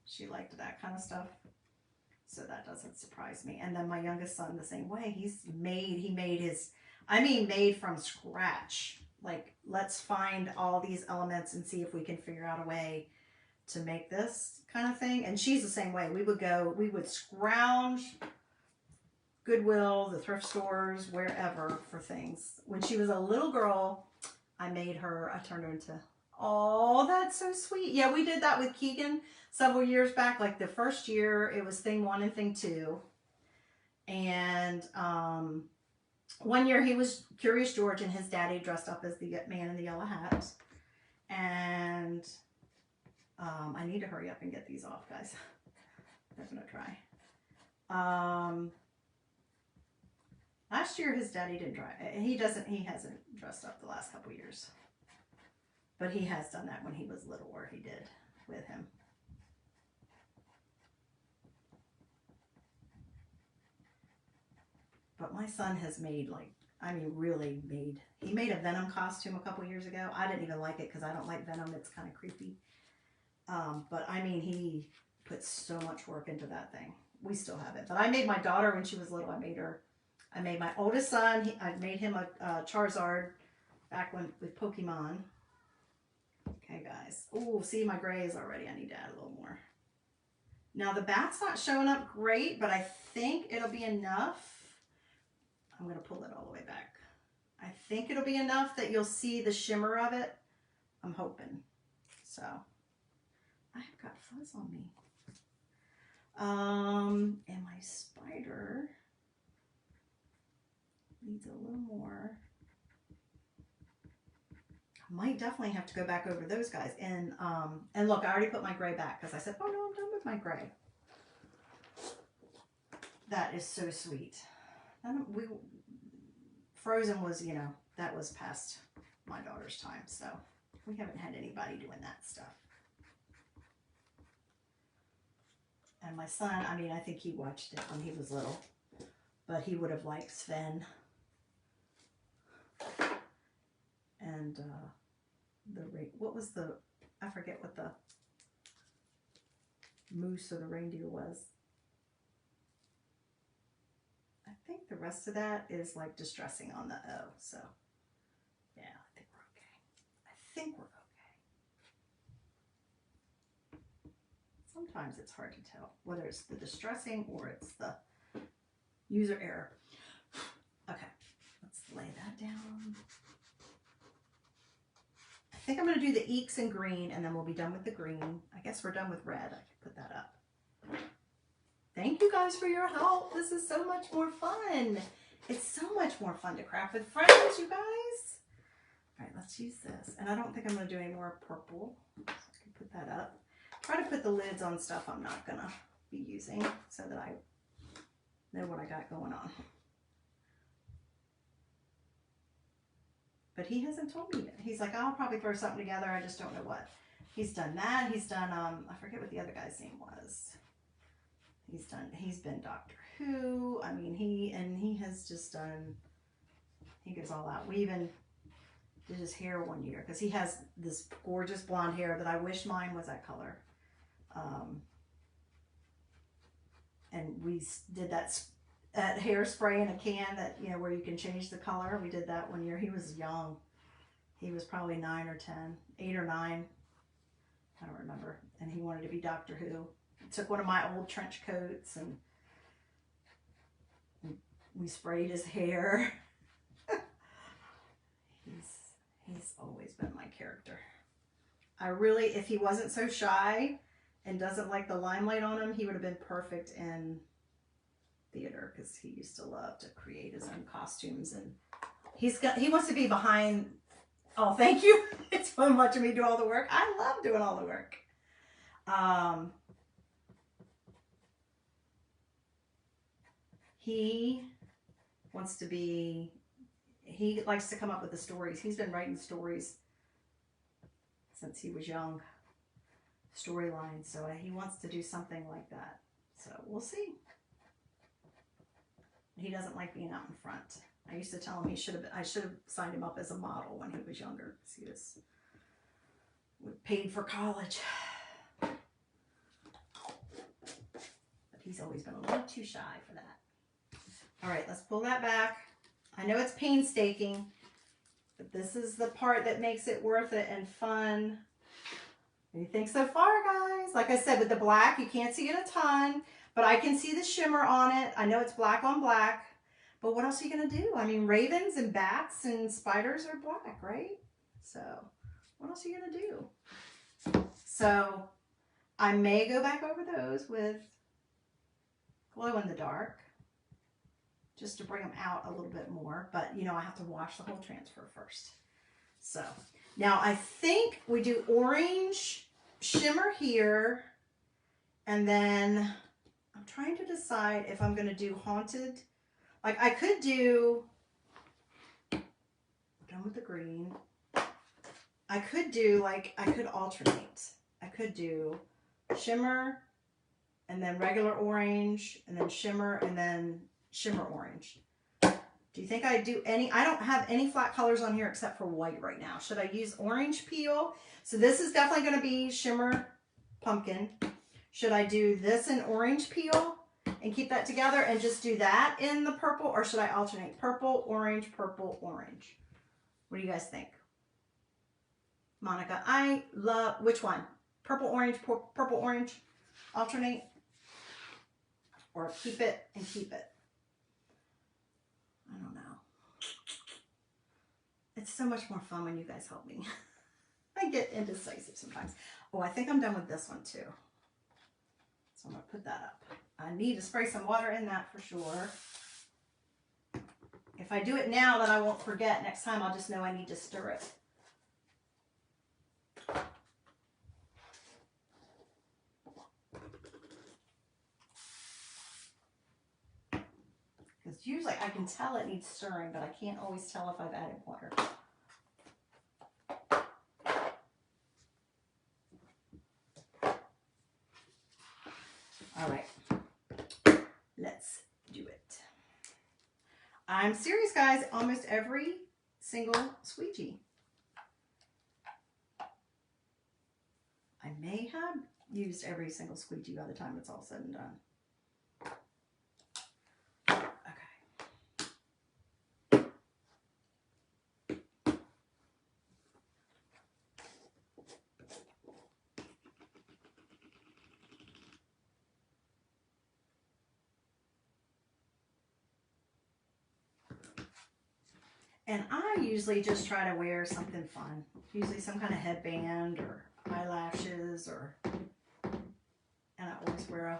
She liked that kind of stuff. So that doesn't surprise me. And then my youngest son, the same way. He made his, I mean, made from scratch. Like, let's find all these elements and see if we can figure out a way to make this kind of thing. And she's the same way. We would scrounge Goodwill, the thrift stores, wherever for things. When she was a little girl, I turned her into, oh, that's so sweet. Yeah, we did that with Keegan several years back. Like the first year, it was thing 1 and thing 2. And one year he was Curious George, and his daddy dressed up as the man in the yellow hat. And I need to hurry up and get these off, guys. I'm going to try. Last year his daddy didn't try. He hasn't dressed up the last couple years. But he has done that when he was little, or he did with him. But my son has made, like, I mean, really made, he made a Venom costume a couple years ago. I didn't even like it because I don't like Venom. It's kind of creepy. But I mean, he put so much work into that thing. We still have it. But I made my daughter when she was little. I made my oldest son, I made him a Charizard back when with Pokemon. Okay, guys. Oh, see, my gray is already. I need to add a little more. Now, the bat's not showing up great, but I think it'll be enough. I'm going to pull it all the way back. I think it'll be enough that you'll see the shimmer of it. I'm hoping. So, I've got fuzz on me. And my spider needs a little more. I might definitely have to go back over those guys. And look, I already put my gray back because I said, oh no, I'm done with my gray. That is so sweet. Frozen was, you know, that was past my daughter's time, so we haven't had anybody doing that stuff. And my son, I mean, I think he watched it when he was little, but he would have liked Sven. And what was I forget what the moose or the reindeer was. I think the rest of that is like distressing on the O. So yeah, I think we're okay. I think we're okay. Sometimes it's hard to tell whether it's the distressing or it's the user error. Okay, let's lay that down. I think I'm going to do the eeks in green, and then we'll be done with the green. I guess we're done with red. I can put that up. Thank you guys for your help. This is so much more fun. It's so much more fun to craft with friends, you guys. All right, let's use this. And I don't think I'm going to do any more purple. So I can put that up. Try to put the lids on stuff I'm not going to be using so that I know what I got going on. But he hasn't told me yet. He's like, I'll probably throw something together. I just don't know what. He's done that. He's done, I forget what the other guy's name was. He's been Doctor Who. I mean, he has just done, he goes all out. We even did his hair one year because he has this gorgeous blonde hair that I wish mine was that color. And we did that hairspray in a can that, you know, where you can change the color. We did that one year. He was young. He was probably 9 or 10, 8 or 9. I don't remember. And he wanted to be Doctor Who. I took one of my old trench coats and we sprayed his hair. He's always been my character. I really, if he wasn't so shy and doesn't like the limelight on him, he would have been perfect in theater because he used to love to create his own costumes and he wants to be behind. Oh, thank you. It's fun watching me do all the work. I love doing all the work. He wants to be, he likes to come up with the stories. He's been writing stories since he was young, storylines. So he wants to do something like that. So we'll see. He doesn't like being out in front. I used to tell him I should have signed him up as a model when he was younger, because he was paid for college. But he's always been a little too shy for that. All right, let's pull that back. I know it's painstaking, but this is the part that makes it worth it and fun. What do you think so far, guys? Like I said, with the black, you can't see it a ton, but I can see the shimmer on it. I know it's black on black, but what else are you going to do? I mean, ravens and bats and spiders are black, right? So what else are you going to do? So I may go back over those with glow in the dark, just to bring them out a little bit more. But, you know, I have to wash the whole transfer first. So now I think we do orange shimmer here. And then I'm trying to decide if I'm going to do haunted. Like I could do, done with the green. I could do like, I could alternate. I could do shimmer and then regular orange and then shimmer and then shimmer orange. Do you think I do any? I don't have any flat colors on here except for white right now. Should I use orange peel? So this is definitely going to be shimmer pumpkin. Should I do this in orange peel and keep that together and just do that in the purple, or should I alternate purple, orange, purple, orange? What do you guys think? Monica, I love, which one? Purple, orange, purple, orange, alternate, or keep it and keep it? I don't know. It's so much more fun when you guys help me. I get indecisive sometimes. Oh, I think I'm done with this one too. So I'm going to put that up. I need to spray some water in that for sure. If I do it now, then I won't forget. Next time I'll just know I need to stir it. Because usually I can tell it needs stirring, but I can't always tell if I've added water. All right, let's do it. I'm serious, guys. Almost every single squeegee. I may have used every single squeegee by the time it's all said and done. And I usually just try to wear something fun. Usually some kind of headband or eyelashes, or, and I always wear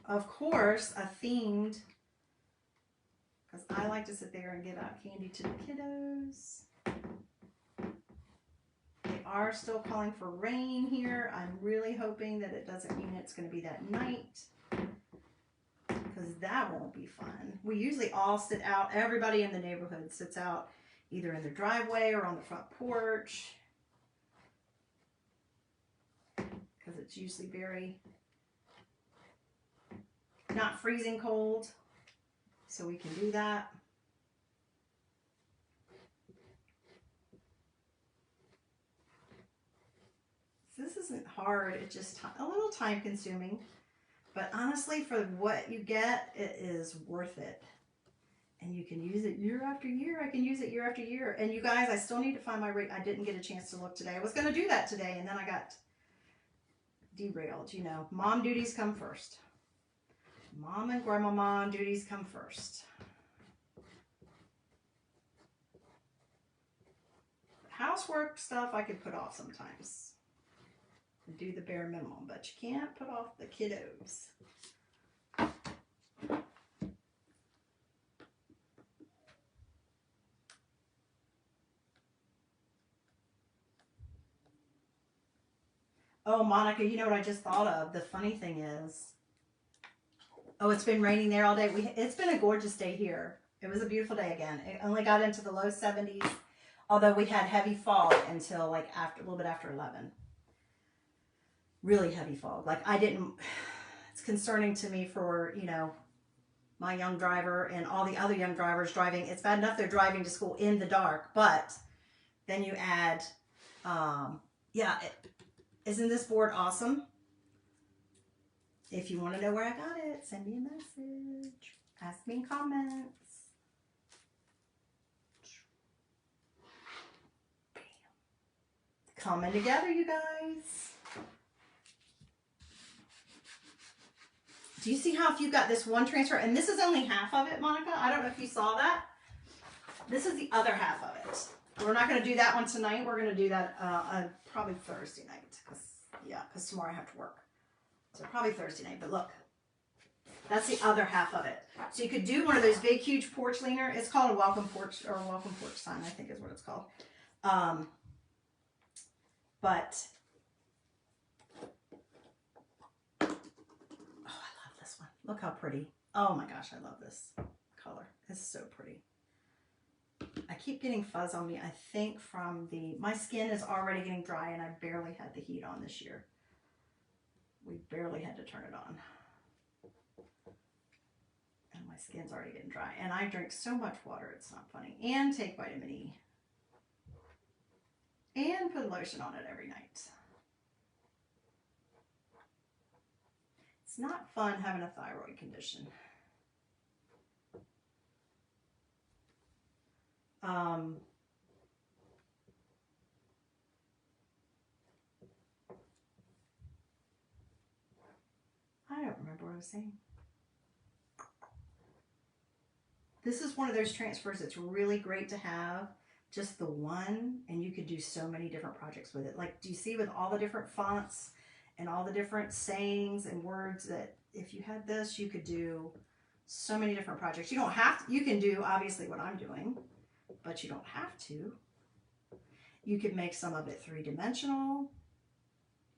of course, a themed, because I like to sit there and give out candy to the kiddos. They are still calling for rain here. I'm really hoping that it doesn't mean it's going to be that night, because that won't be fun. We usually all sit out. Everybody in the neighborhood sits out either in the driveway or on the front porch, because it's usually very not freezing cold, so we can do that. This isn't hard, it's just a little time consuming, but honestly, for what you get, it is worth it. And you can use it year after year. I can use it year after year. And you guys, I still need to find my rate. I didn't get a chance to look today. I was going to do that today, and then I got derailed. You know, mom duties come first. Mom and grandmama duties come first. Housework stuff I could put off sometimes. Do the bare minimum, but you can't put off the kiddos. Oh, Monica, you know what I just thought of? The funny thing is, oh, it's been raining there all day. It's been a gorgeous day here. It was a beautiful day again. It only got into the low 70s, although we had heavy fog until like after a little bit after 11. Really heavy fog. Like I didn't. It's concerning to me for my young driver and all the other young drivers driving. It's bad enough they're driving to school in the dark, but then you add, yeah. Isn't this board awesome? If you want to know where I got it, send me a message. Ask me in comments. Coming together, you guys. Do you see how if you've got this one transfer, and this is only half of it, Monica? I don't know if you saw that. This is the other half of it. We're not going to do that one tonight. We're going to do that probably Thursday night. Because tomorrow I have to work. So probably Thursday night. But look, that's the other half of it. So you could do one of those big, huge porch leaner. It's called a welcome porch or a welcome porch sign, I think is what it's called. But oh, I love this one. Look how pretty. Oh my gosh, I love this color. It's so pretty. I keep getting fuzz on me, I think from my skin is already getting dry and I barely had the heat on this year. We barely had to turn it on. And my skin's already getting dry. And I drink so much water, it's not funny. And take vitamin E. And put lotion on it every night. It's not fun having a thyroid condition. I don't remember what I was saying. This is one of those transfers that's really great to have. Just the one, and you could do so many different projects with it. Like, do you see with all the different fonts and all the different sayings and words that if you had this, you could do so many different projects. You don't have to, you can do obviously what I'm doing, but you don't have to. You could make some of it three-dimensional.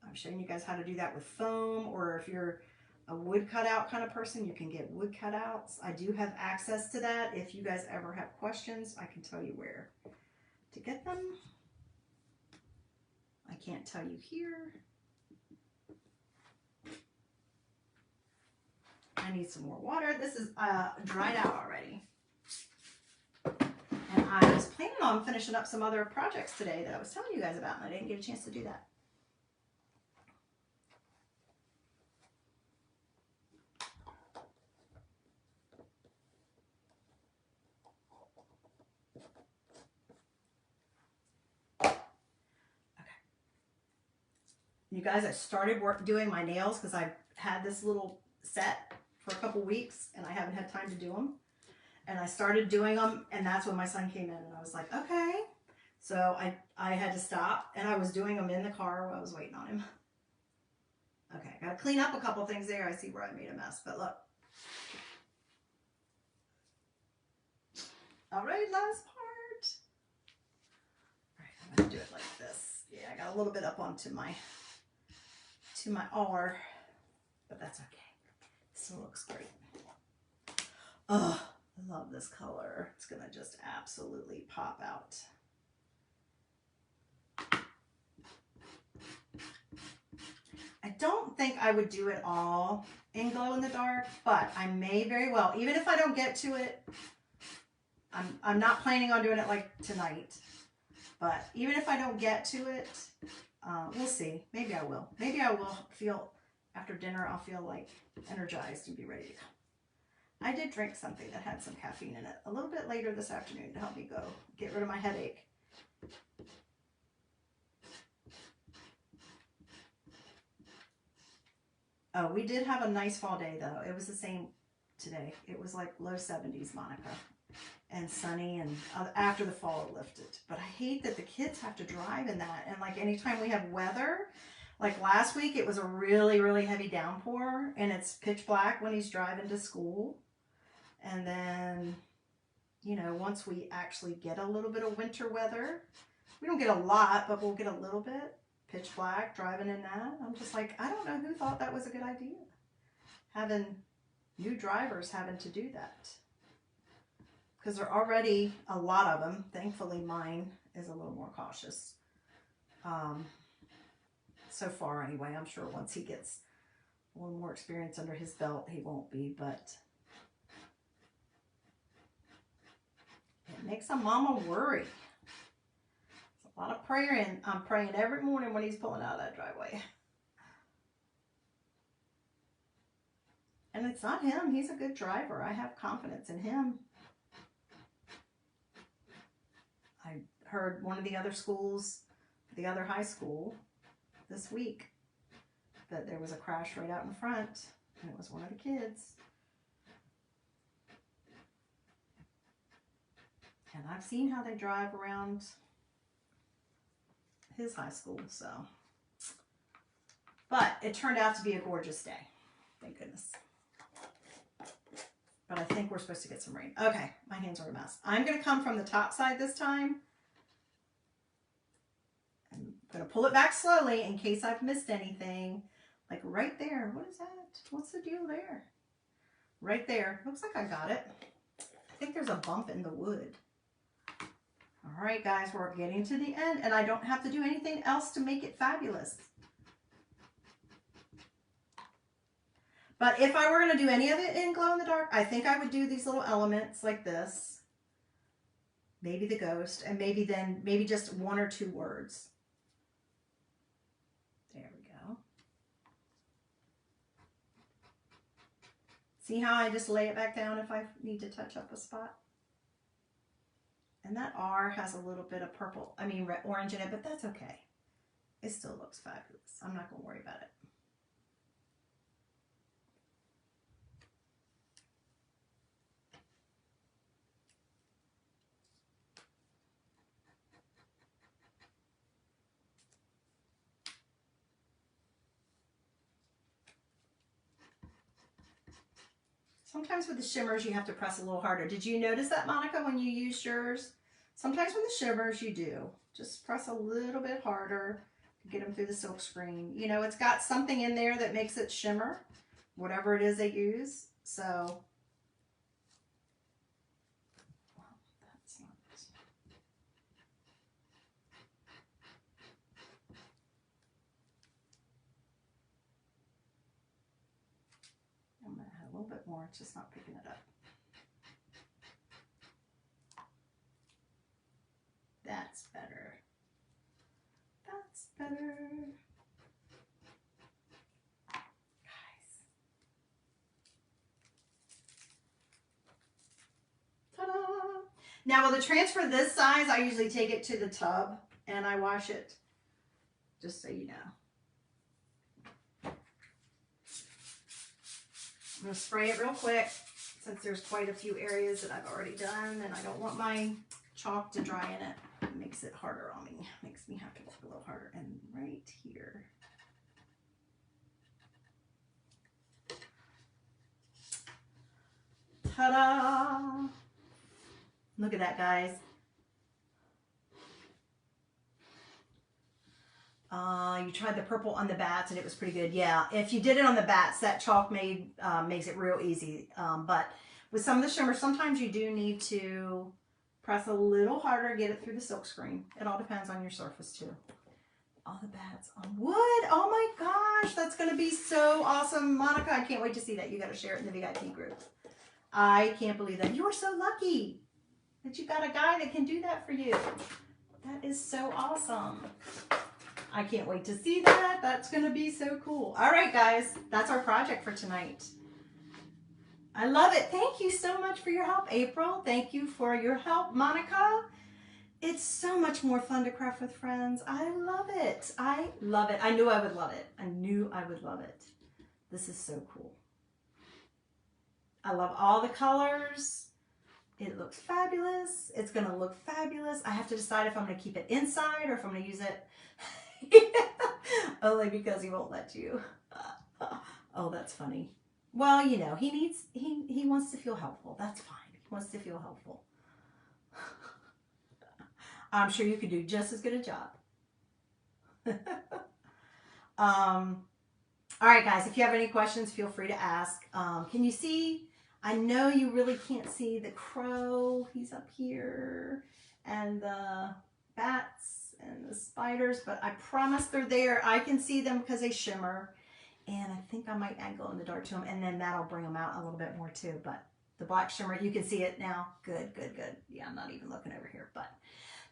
I'm showing you guys how to do that with foam, or if you're a wood cutout kind of person, you can get wood cutouts. I do have access to that. If you guys ever have questions, I can tell you where to get them. I can't tell you here. I need some more water. This is dried out already. And I was planning on finishing up some other projects today that I was telling you guys about, and I didn't get a chance to do that. You guys, I started doing my nails because I've had this little set for a couple weeks and I haven't had time to do them. And I started doing them, and that's when my son came in, and I was like, okay. So I had to stop, and I was doing them in the car while I was waiting on him. Okay, I got to clean up a couple things there. I see where I made a mess, but look. All right, last part. All right, I'm going to do it like this. Yeah, I got a little bit up onto my R, but that's okay. Still looks great. Oh, I love this color. It's gonna just absolutely pop out. I don't think I would do it all in glow in the dark, but I may very well, even if I don't get to it. I'm not planning on doing it like tonight, but even if I don't get to it, we'll see. Maybe I will. Maybe I will feel, after dinner, I'll feel like energized and be ready to go. I did drink something that had some caffeine in it a little bit later this afternoon to help me go get rid of my headache. Oh, we did have a nice fall day though. It was the same today. It was like low 70s, Monica, and sunny, and after the fall it lifted. But I hate that the kids have to drive in that, and like anytime we have weather, like last week it was a really, really heavy downpour, and it's pitch black when he's driving to school. And then, you know, once we actually get a little bit of winter weather, we don't get a lot, but we'll get a little bit. pitch black, driving in that. I'm just like, I don't know who thought that was a good idea. Having new drivers having to do that. Because there are already a lot of them. Thankfully, mine is a little more cautious. So far, anyway. I'm sure once he gets a little more experience under his belt, he won't be. But it makes a mama worry. It's a lot of praying. I'm praying every morning when he's pulling out of that driveway. And it's not him. He's a good driver. I have confidence in him. I heard one of the other schools, the other high school, this week, that there was a crash right out in front, and it was one of the kids. And I've seen how they drive around his high school, so. But it turned out to be a gorgeous day. Thank goodness. But I think we're supposed to get some rain. Okay, my hands are a mess. I'm going to come from the top side this time. I'm going to pull it back slowly in case I've missed anything. Like right there. What is that? What's the deal there? Right there. Looks like I got it. I think there's a bump in the wood. All right, guys, we're getting to the end, and I don't have to do anything else to make it fabulous. But if I were going to do any of it in glow in the dark, I think I would do these little elements like this. Maybe the ghost, and maybe just one or two words. There we go. See how I just lay it back down if I need to touch up a spot? And that R has a little bit of purple, red, orange in it, but that's okay. It still looks fabulous. I'm not going to worry about it. Sometimes with the shimmers, you have to press a little harder. Did you notice that, Monica, when you used yours? Sometimes with the shimmers, you do. Just press a little bit harder to get them through the silk screen. You know, it's got something in there that makes it shimmer, whatever it is they use. So, well, that's not... I'm going to add a little bit more. It's just not picking it up. That's better. That's better. Guys. Ta-da! Now with the transfer this size, I usually take it to the tub and I wash it. Just so you know. I'm going to spray it real quick since there's quite a few areas that I've already done and I don't want my chalk to dry in it. It makes it harder on me. Makes me have to work a little harder. And right here. Ta-da! Look at that, guys. You tried the purple on the bats and it was pretty good. Yeah, if you did it on the bats, that chalk makes it real easy. But with some of the shimmers, sometimes you do need to press a little harder, get it through the silk screen. It all depends on your surface too. All the bats on wood. Oh my gosh, that's going to be so awesome. Monica, I can't wait to see that. You got to share it in the VIP group. I can't believe that. You are so lucky that you got a guy that can do that for you. That is so awesome. I can't wait to see that. That's going to be so cool. All right, guys, that's our project for tonight. I love it. Thank you so much for your help, April. Thank you for your help, Monica. It's so much more fun to craft with friends. I love it. I love it. I knew I would love it. I knew I would love it. This is so cool. I love all the colors. It looks fabulous. It's going to look fabulous. I have to decide if I'm going to keep it inside or if I'm going to use it only because he won't let you. Oh, that's funny. Well, you know, he wants to feel helpful. That's fine. He wants to feel helpful. I'm sure you could do just as good a job. All right, guys, if you have any questions, feel free to ask. Can you see? I know you really can't see the crow. He's up here. And the bats and the spiders, but I promise they're there. I can see them because they shimmer. And I think I might add glow in the dark to them, and then that'll bring them out a little bit more too. But the black shimmer, you can see it now. Good, good, good. Yeah, I'm not even looking over here. But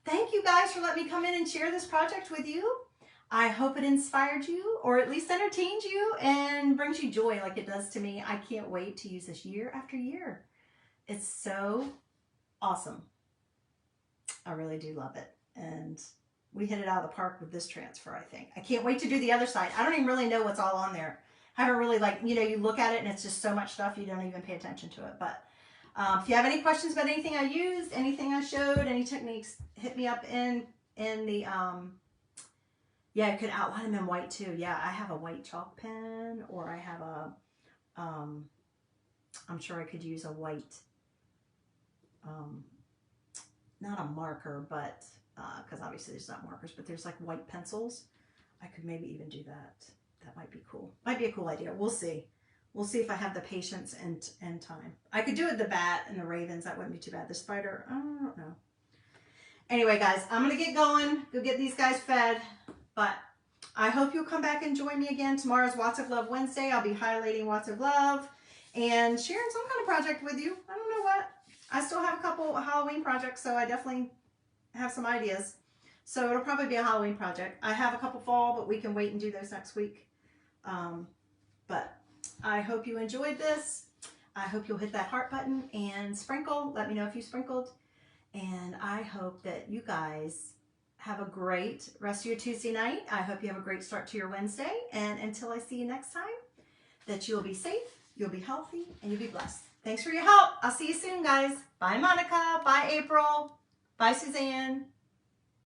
thank you guys for letting me come in and share this project with you. I hope it inspired you, or at least entertained you, and brings you joy like it does to me. I can't wait to use this year after year. It's so awesome. I really do love it. And we hit it out of the park with this transfer, I think. I can't wait to do the other side. I don't even really know what's all on there. I haven't really, like, you know, you look at it and it's just so much stuff you don't even pay attention to it. But if you have any questions about anything I used, anything I showed, any techniques, hit me up in the, yeah, I could outline them in white too. Yeah, I have a white chalk pen, or I have a, I'm sure I could use a white, not a marker, but because obviously there's not markers, but there's like white pencils. I could maybe even do that. That might be cool. Might be a cool idea. We'll see. We'll see if I have the patience and time. I could do it the bat and the ravens. That wouldn't be too bad. The spider, I don't know. Anyway, guys, I'm going to get going. Go get these guys fed. But I hope you'll come back and join me again. Tomorrow's Watts of Love Wednesday. I'll be highlighting Watts of Love and sharing some kind of project with you. I don't know what. I still have a couple Halloween projects, so I definitely have some ideas. So it'll probably be a Halloween project. I have a couple fall, but we can wait and do those next week. But I hope you enjoyed this. I hope you'll hit that heart button and sprinkle. Let me know if you sprinkled. And I hope that you guys have a great rest of your Tuesday night. I hope you have a great start to your Wednesday. And until I see you next time, that you'll be safe, you'll be healthy, and you'll be blessed. Thanks for your help. I'll see you soon, guys. Bye, Monica. Bye, April. Bye, Suzanne.